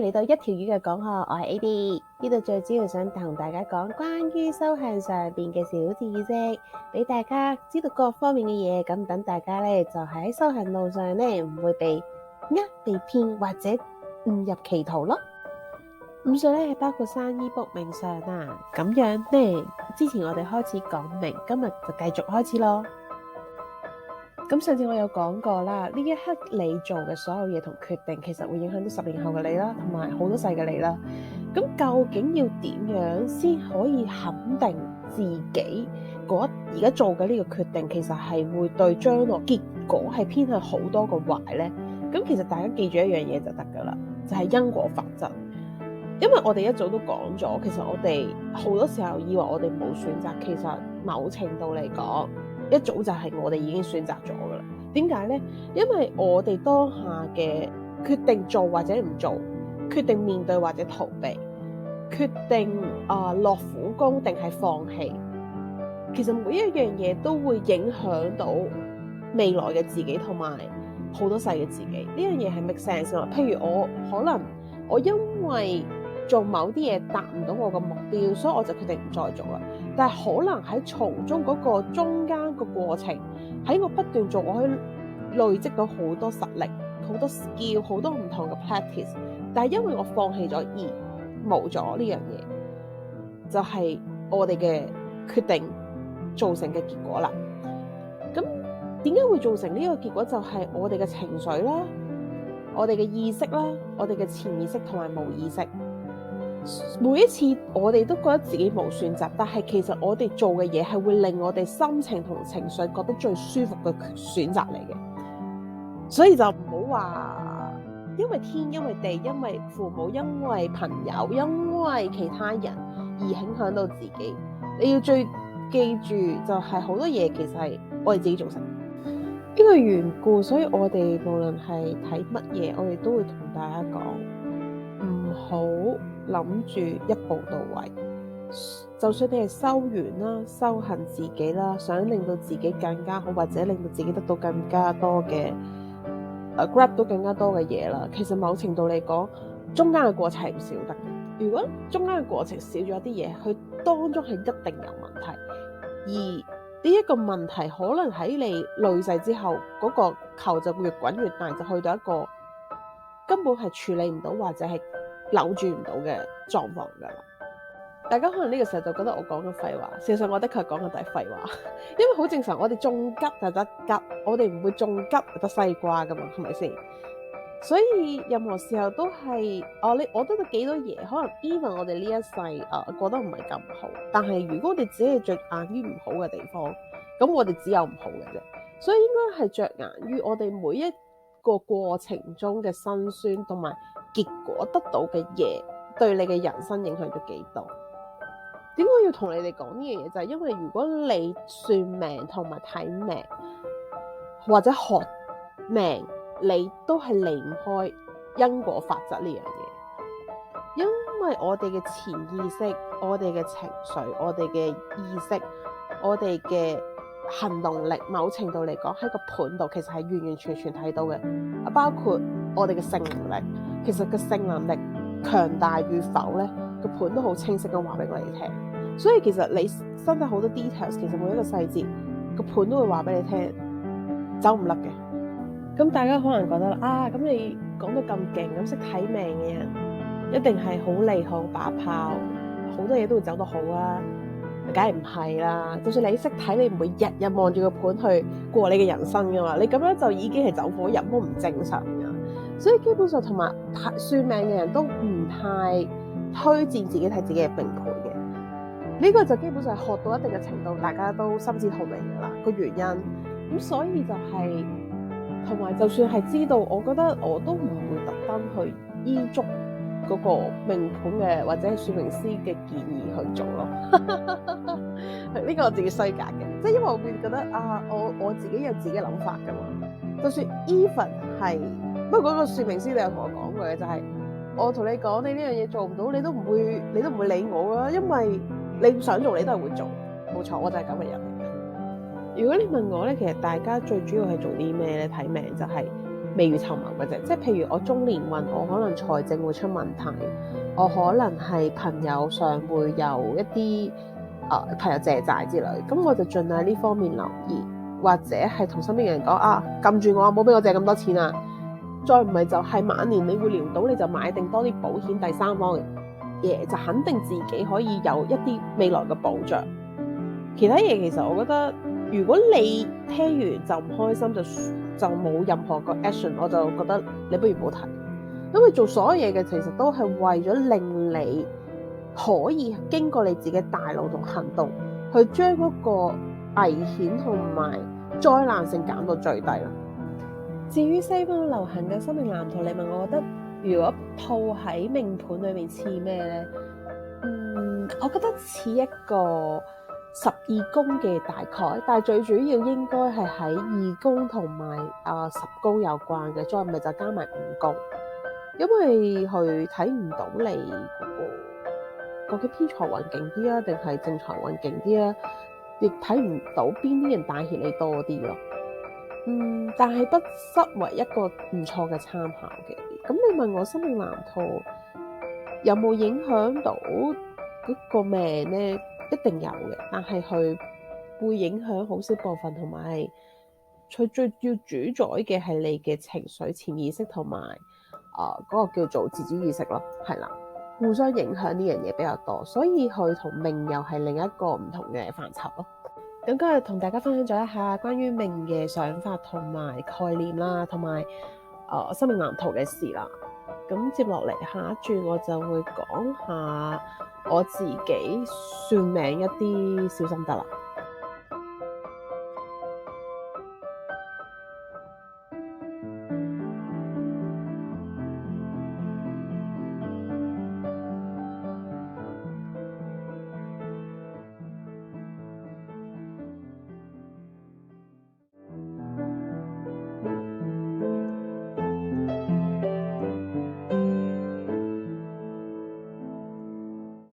嚟到一條魚嘅講學，我係 AD，呢度最主要想同大家講關於修行上邊嘅小知識，俾大家知道各方面嘅嘢，咁等大家咧就喺修行路上咧唔會被被騙或者誤入歧途咯。五術咧包括生醫卜命相啊，咁樣咧之前我哋開始講明，今日就繼續開始咯。咁上次我有講過啦，呢一刻你做嘅所有嘢同決定，其實會影響到10年後嘅你啦，同埋好多世嘅你啦。咁究竟要點樣先可以肯定自己而家做嘅呢個決定，其實係會對將來結果係偏向好多過壞呢？咁其實大家記住一樣嘢就得噶啦，就係因果法則。因為我哋一早都講咗，其實我哋好多時候以為我哋冇選擇，其實某程度嚟講，一早就係我哋已經選擇咗噶啦。點解呢？因為我哋當下嘅決定做或者唔做，決定面對或者逃避，決定落苦功定係放棄，其實每一樣嘢都會影響到未來嘅自己同埋好多世嘅自己。呢樣嘢係 make sense 㗎嘛？譬如我因為做某啲嘢達唔到我嘅目標，所以我就決定唔再做啦。但係可能喺從中嗰個中間個過程，喺我不斷做，我可以累積到好多實力、好多 skill、好多唔同嘅 practice。但係因為我放棄咗而冇咗呢樣嘢，就係我哋嘅決定造成嘅結果啦。咁點解會造成呢個結果？就係我哋嘅情緒啦，我哋嘅意識啦，我哋嘅潛意識同埋無意識。每一次我哋都覺得自己冇選擇，但係其實我哋做嘅嘢係會令我哋心情同情緒覺得最舒服嘅選擇嚟嘅。所以就唔好話因為天、因為地、因為父母、因為朋友、因為其他人而影響到自己。你要最記住就係好多嘢其實係我哋自己造成呢個緣故，所以我哋無論係睇乜嘢，我哋都會同大家講，唔好諗住一步到位。就算你係修緣啦、修行自己啦，想令到自己更加好，或者令到自己得到更加多嘅grab 到更加多嘅嘢啦，其實某程度嚟講，中間嘅過程係唔少得嘅。如果中間嘅過程少咗一啲嘢，佢當中係一定有問題，而呢一個問題可能喺你累世之後，嗰個球就越滾越大，就去到一個根本係處理唔到或者係扭轉唔到嘅狀況㗎啦。大家可能呢個時候就覺得我講緊廢話，事實上我的確講緊係廢話，因為好正常，我哋種桔就得桔，我哋唔會種桔就得西瓜㗎嘛，係咪先？所以任何時候都係我得到幾多嘢，可能 even 我哋呢一世過得唔係咁好，但係如果我哋只係着眼於唔好嘅地方，咁我哋只有唔好嘅啫。所以應該係着眼於我哋每一個過程中嘅辛酸同埋結果得到嘅嘢，對你嘅人生影響咗幾多？點解要同你哋講呢樣嘢？就係因為如果你算命同埋睇命或者學命，你都係離唔開因果法則呢樣嘢。因為我哋嘅潛意識、我哋嘅情緒、我哋嘅意識、我哋嘅行動力，某程度嚟講喺個盤度其實係完完全全睇到嘅。包括我哋嘅性能力，其實個性能力強大與否咧，個盤都好清晰咁話俾我哋聽。所以其實你身體好多 details， 其實每一個細節個盤都會話俾你聽，走唔甩嘅。咁大家可能覺得咁你講到咁勁，咁識睇命嘅人一定係好厲害、好把炮，好多嘢都會走得好啊？梗係唔係啦！就算你識睇，你唔會日日望住個盤去過你嘅人生噶嘛？你咁樣就已經係走火入魔，唔正常噶。所以基本上同埋算命嘅人都唔太推薦自己睇自己嘅命盤嘅。呢個就基本上係學到一定嘅程度，大家都心知肚明噶啦個原因。咁所以就係同埋，就算係知道，我覺得我都唔會特登去依足嗰個命盤嘅或者係算命師嘅建議去做咯。呢個我自己衰格嘅，即係因為我會覺得我自己有自己嘅諗法噶嘛。就算 even 係，不過嗰個算命師你有同我講過嘅，就係我同你講，你呢樣嘢做唔到，你都唔會理我啦，因為你唔想做，你都係會做。冇錯，我就係咁嘅人嚟嘅。如果你問我咧，其實大家最主要係做啲咩咧？睇命就係未雨綢繆嘅啫。即係譬如我中年運，我可能財政會出問題，我可能係朋友上會有一啲朋友借債之類，咁我就盡量呢方面留意，或者係同身邊嘅人講啊，撳住我啊，冇俾我借咁多錢啊。再唔係就係晚年你會撩到，你就買定多啲保險第三方嘅嘢，就肯定自己可以有一啲未來嘅保障。其他嘢其實我覺得，如果你聽完就唔開心，就冇任何個 action， 我就覺得你不如唔好睇，因為做所有嘢嘅其實都係為咗令你可以經過你自己大腦同行動，去將嗰個危險同埋災難性減到最低啦。至於西方流行嘅生命藍圖，你問我覺得如果套喺命盤裏面似咩呢？我覺得似一個12宮嘅大概，但係最主要應該係喺2宮同埋10宮有關嘅，再唔係就加埋5宮，因為佢睇唔到你究竟偏財運勁啲啊，定係正財運勁啲啊，亦睇唔到邊啲人帶挈你多啲咯。但係不失為一個唔錯嘅參考嘅。咁你問我生命藍圖有冇影響到嗰個命呢？一定有嘅，但係佢會影響好少部分，同埋佢最要主宰嘅係你嘅情緒、潛意識同埋嗰個叫做自主意識咯，係啦，互相影響呢樣嘢比較多，所以佢同命又係另一個唔同嘅範疇咯。咁今日同大家分享咗一下關於命嘅想法同埋概念啦，同埋生命藍圖嘅事啦。咁接落嚟下一轉我就會講下我自己算命一啲小心得啦。